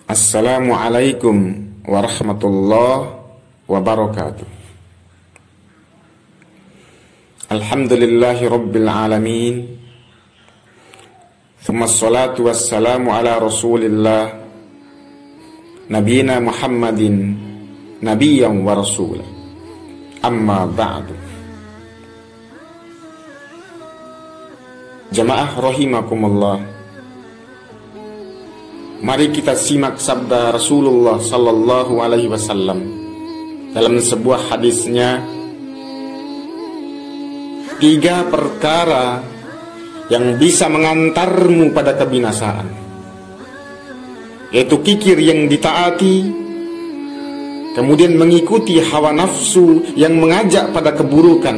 Assalamualaikum warahmatullahi wabarakatuh. Alhamdulillahi rabbil alamin. Thumma assalatu wassalamu ala rasulillah nabiyina Muhammadin nabiyyan wa rasulah. Amma ba'du. Jamaah rahimakumullah, mari kita simak sabda Rasulullah sallallahu alaihi wasallam dalam sebuah hadisnya. 3 perkara yang bisa mengantarmu pada kebinasaan, yaitu kikir yang ditaati, kemudian mengikuti hawa nafsu yang mengajak pada keburukan,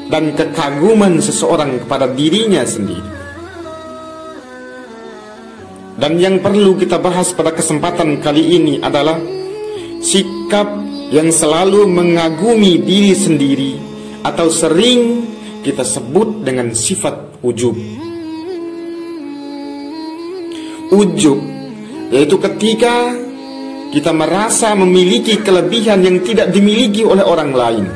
dan kekaguman seseorang kepada dirinya sendiri. Dan yang perlu kita bahas pada kesempatan kali ini adalah sikap yang selalu mengagumi diri sendiri, atau sering kita sebut dengan sifat ujub. Ujub yaitu ketika kita merasa memiliki kelebihan yang tidak dimiliki oleh orang lain.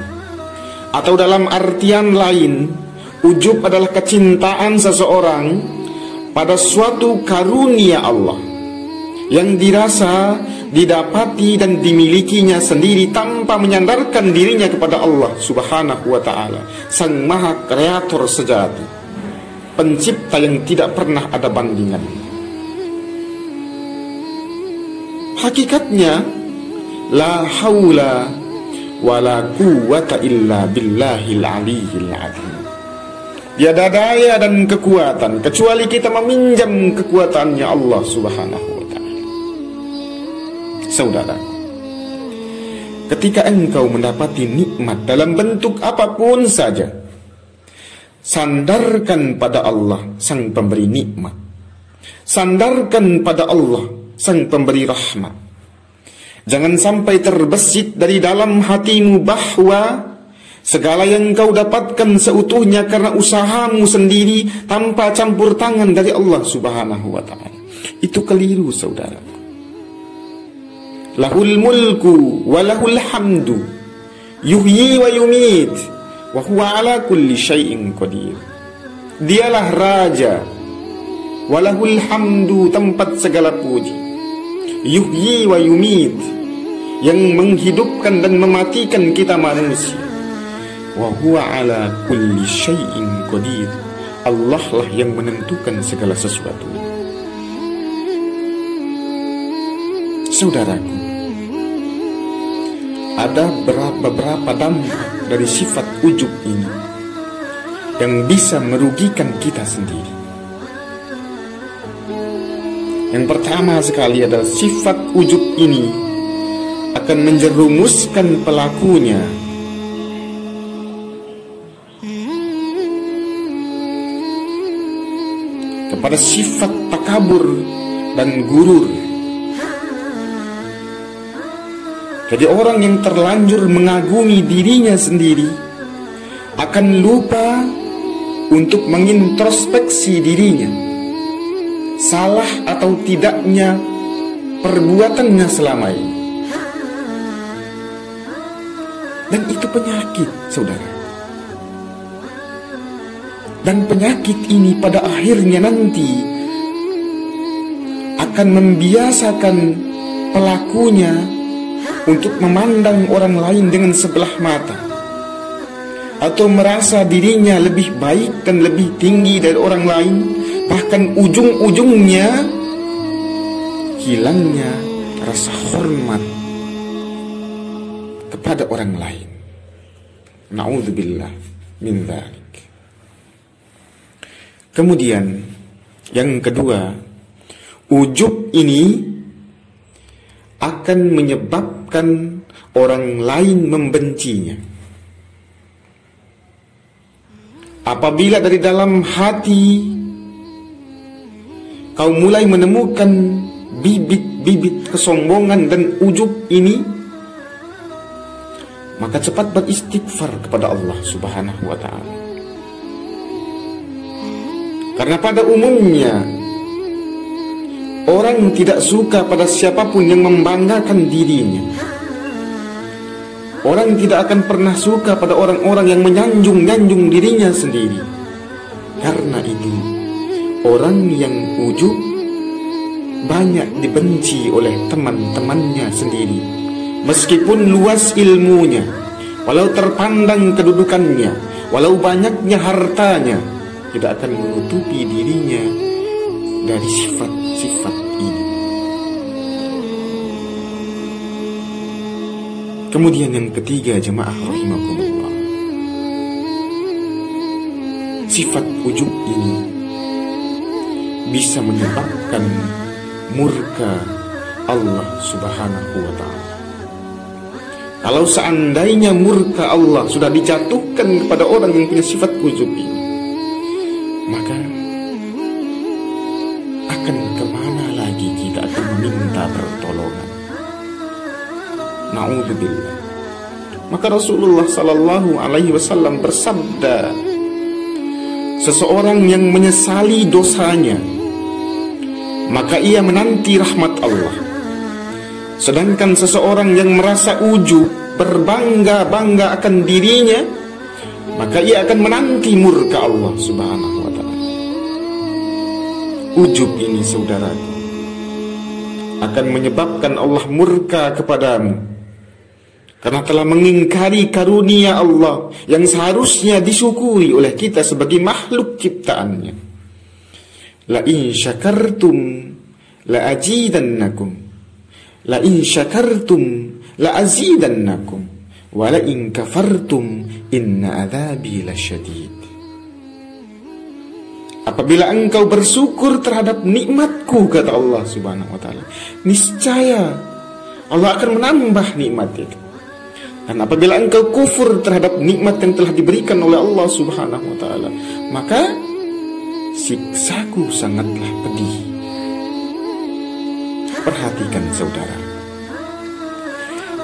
Atau dalam artian lain, ujub adalah kecintaan seseorang pada suatu karunia Allah yang dirasa, didapati dan dimilikinya sendiri tanpa menyandarkan dirinya kepada Allah Subhanahu wa ta'ala, Sang Maha Kreator sejati, pencipta yang tidak pernah ada bandingan. Hakikatnya la haula wala quwwata illa billahil aliyyil azim. Tiada daya dan kekuatan kecuali kita meminjam kekuatannya Allah Subhanahu wa ta'ala. Saudaraku, ketika engkau mendapati nikmat dalam bentuk apapun saja, sandarkan pada Allah Sang Pemberi nikmat. Sandarkan pada Allah Sang Pemberi rahmat. Jangan sampai terbesit dari dalam hatimu bahwa segala yang kau dapatkan seutuhnya karena usahamu sendiri tanpa campur tangan dari Allah Subhanahu wa ta'ala. Itu keliru, saudara. Lahul mulku wa lahul hamdu yuhyi wa yumit wa huwa ala kulli syai'in qadir. Dialah raja, walahul hamdu, tempat segala puji, yuhyi wa yumit, yang menghidupkan dan mematikan kita manusia, wa huwa ala kulli syai'in qadir. Allah lah yang menentukan segala sesuatu. Saudaraku, ada beberapa dampak dari sifat ujub ini yang bisa merugikan kita sendiri. Yang pertama sekali adalah sifat ujub ini akan menjerumuskan pelakunya kepada sifat takabur dan gurur. Jadi orang yang terlanjur mengagumi dirinya sendiri akan lupa untuk mengintrospeksi dirinya, salah atau tidaknya perbuatannya selama ini. Dan itu penyakit, saudara. Dan penyakit ini pada akhirnya nanti akan membiasakan pelakunya untuk memandang orang lain dengan sebelah mata, atau merasa dirinya lebih baik dan lebih tinggi dari orang lain. Bahkan ujung-ujungnya hilangnya rasa hormat kepada orang lain. Na'udzubillah min dzalik. Kemudian yang kedua, ujub ini akan menyebabkan orang lain membencinya. Apabila dari dalam hati kau mulai menemukan bibit-bibit kesombongan dan ujub ini, maka cepat beristighfar kepada Allah Subhanahu wa ta'ala. Karena pada umumnya Orang tidak suka pada siapapun yang membanggakan dirinya. Orang tidak akan pernah suka pada orang-orang yang menyanjung-nyanjung dirinya sendiri. Karena itu, orang yang ujub banyak dibenci oleh teman-temannya sendiri. Meskipun luas ilmunya, walau terpandang kedudukannya, walau banyaknya hartanya, tidak akan menutupi dirinya dari sifat-sifat ini. Kemudian yang ketiga, jemaah rahimakumullah, sifat ujub ini bisa menyebabkan murka Allah subhanahu wa ta'ala. Kalau seandainya murka Allah sudah dijatuhkan kepada orang yang punya sifat ujub ini, maka akan kemana lagi kita akan meminta pertolongan? Na'udzubillah. Maka Rasulullah sallallahu alaihi wasallam bersabda, seseorang yang menyesali dosanya, maka ia menanti rahmat Allah. Sedangkan seseorang yang merasa ujub, berbangga-bangga akan dirinya, maka ia akan menanti murka Allah subhanahu wa ta'ala. Ujub ini, saudaraku, akan menyebabkan Allah murka kepadamu, karena telah mengingkari karunia Allah yang seharusnya disyukuri oleh kita sebagai makhluk ciptaannya. La in syakartum la azidannakum, la in syakartum la azidannakum, wa la in kafartum inna adzabi lasyadid. Apabila engkau bersyukur terhadap nikmatku, kata Allah subhanahu wa ta'ala, niscaya Allah akan menambah nikmat itu. Dan apabila engkau kufur terhadap nikmat yang telah diberikan oleh Allah subhanahu wa ta'ala, maka siksaku sangatlah pedih. Perhatikan saudara,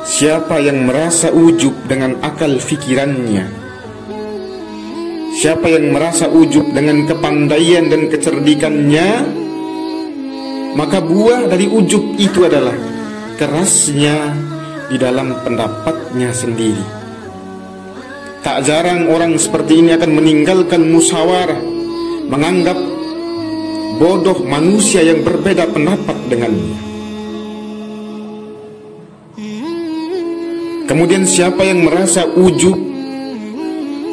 siapa yang merasa ujub dengan akal fikirannya, siapa yang merasa ujub dengan kepandaian dan kecerdikannya, maka buah dari ujub itu adalah kerasnya di dalam pendapatnya sendiri. Tak jarang orang seperti ini akan meninggalkan musyawarah, menganggap bodoh manusia yang berbeda pendapat dengannya. Kemudian siapa yang merasa ujub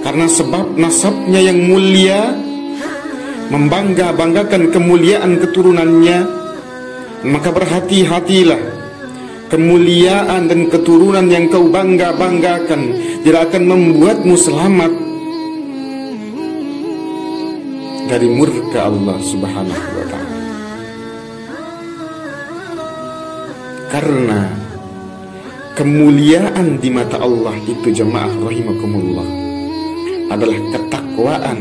karena sebab nasabnya yang mulia, membangga-banggakan kemuliaan keturunannya, maka berhati-hatilah. Kemuliaan dan keturunan yang kau bangga-banggakan tidak akan membuatmu selamat dari murka Allah subhanahu wa ta'ala. Karena kemuliaan di mata Allah itu, jemaah rahimakumullah, adalah ketakwaan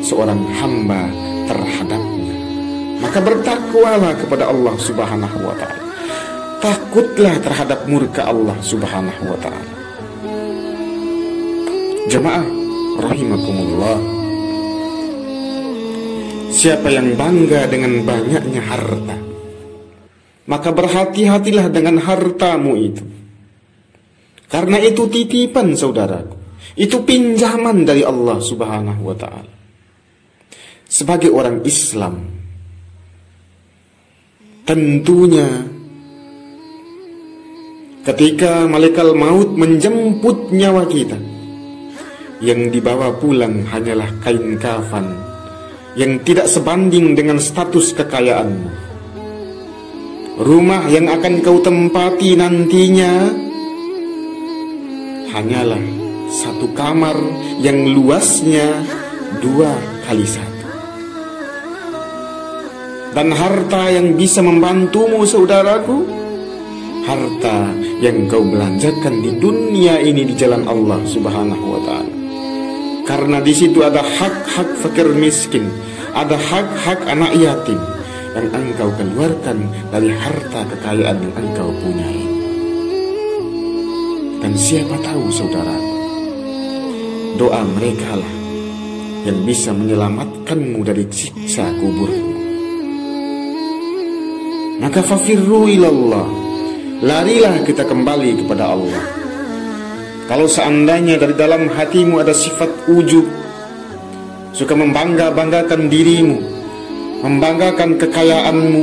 seorang hamba terhadapnya. Maka bertakwalah kepada Allah subhanahu wa ta'ala. Takutlah terhadap murka Allah subhanahu wa ta'ala. Jemaah rahimakumullah, siapa yang bangga dengan banyaknya harta, maka berhati-hatilah dengan hartamu itu. Karena itu titipan, saudaraku. Itu pinjaman dari Allah subhanahu wa ta'ala. Sebagai orang Islam, tentunya ketika malaikat maut menjemput nyawa kita, yang dibawa pulang hanyalah kain kafan yang tidak sebanding dengan status kekayaanmu. Rumah yang akan kau tempati nantinya hanyalah satu kamar yang luasnya 2x1. Dan harta yang bisa membantumu, saudaraku, harta yang kau belanjakan di dunia ini di jalan Allah subhanahu wa ta'ala. Karena di situ ada hak-hak fakir miskin, ada hak-hak anak yatim yang engkau keluarkan dari harta kekayaan yang engkau punyai. Dan siapa tahu, saudara, doa mereka lah yang bisa menyelamatkanmu dari siksa kuburmu. maka fafirru ilallah, larilah kita kembali kepada Allah. Kalau seandainya dari dalam hatimu ada sifat ujub, suka membangga-banggakan dirimu, membanggakan kekayaanmu,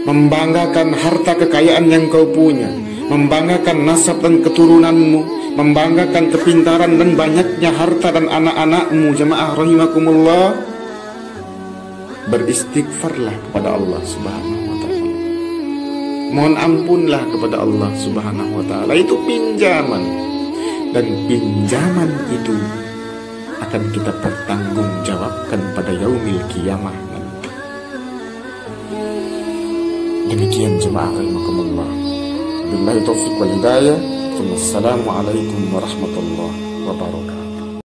membanggakan harta kekayaan yang kau punya, membanggakan nasab dan keturunanmu, membanggakan kepintaran dan banyaknya harta dan anak-anakmu, jemaah rahimakumullah, beristighfarlah kepada Allah Subhanahu wa ta'ala. Mohon ampunlah kepada Allah Subhanahu wa ta'ala. Itu pinjaman, dan pinjaman itu akan kita pertanggungjawabkan pada yaumil qiyamah nanti. Demikian jemaah rahimakumullah. Billahi taufiq wal hidayah. Wassalamualaikum warahmatullahi wabarakatuh.